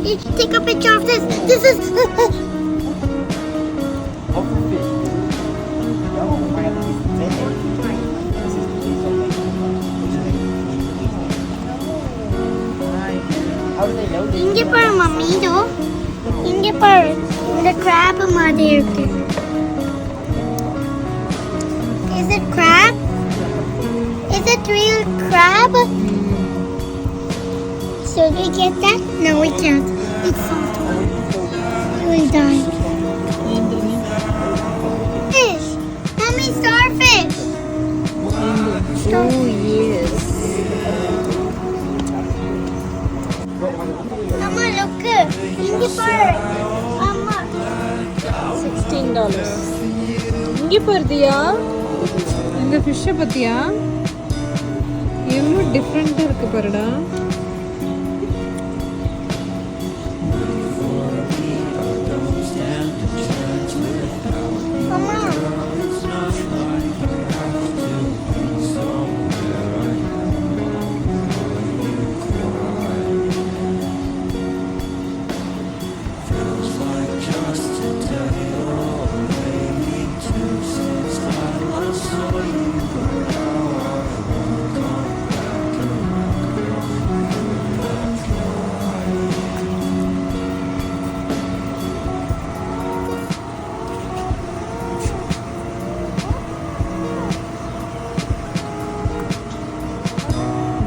Take a picture of this. This is. இங்க பாரு mummy இதோ இங்க பாரு இந்த crab மாதிரி இருக்கு. Is it crab? Is it real crab? Should we get that? No, we can't. It's so tall. We will die. Fish. Mommy, starfish. Oh yes. Mama, look. இங்க பாரு. Mama. $16. இங்க பாருதியா இந்த ஃபிஷ்ஷை பத்தியா எவ்வளோ டிஃப்ரெண்ட்டாக இருக்கு பாருடா. Mama.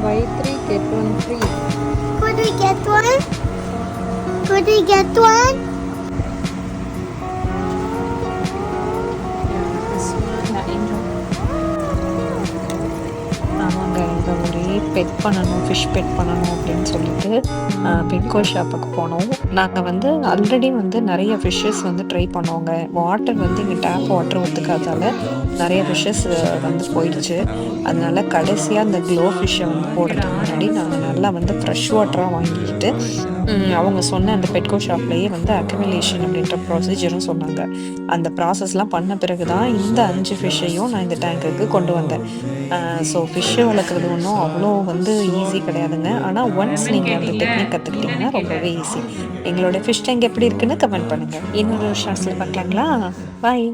Buy 3 get 1 free. Could we get one? Could we get one? ஆமாங்க இங்கே ஒரே பெட் பண்ணணும் ஃபிஷ் பெட் பண்ணணும் அப்படின்னு சொல்லிட்டு பெட்கோ ஷாப்புக்கு போனோம். நாங்கள் வந்து ஆல்ரெடி வந்து நிறைய ஃபிஷ்ஷஸ் வந்து ட்ரை பண்ணோங்க. வாட்டர் வந்து இங்கே டேப் வாட்டர் ஒத்துக்காதால நிறைய ஃபிஷ்ஷஸ் வந்து போயிடுச்சு. அதனால கடைசியாக அந்த க்ளோ ஃபிஷ்ஷை வந்து போடுறதுக்கு முன்னாடி நாங்கள் நல்லா வந்து ஃப்ரெஷ் வாட்டராக வாங்கிக்கிட்டு அவங்க சொன்ன அந்த பெட்கோ ஷாப்லேயே வந்து அக்குமுலேஷன் அப்படின்ற ப்ரொசீஜரும் சொன்னாங்க. அந்த ப்ராசஸ்லாம் பண்ண பிறகு தான் இந்த 5 ஃபிஷ்ஷையும் நான் இந்த டேங்குக்கு கொண்டு வந்தேன். ஸோ ஃபிஷ்ஷை வளர்க்குறது ஒன்றும் அவ்வளோ வந்து ஈஸி கிடையாதுங்க. ஆனால் ஒன்ஸ் நீங்கள் அந்த டெக்னிக் கற்றுக்கிட்டிங்கன்னா ரொம்பவே ஈஸி. எங்களோட ஃபிஷ் டேங்க் எப்படி இருக்குன்னு கமெண்ட் பண்ணுங்கள். இன்னொரு ஷார்ட்ஸில் பார்க்கலாங்களா? பாய்.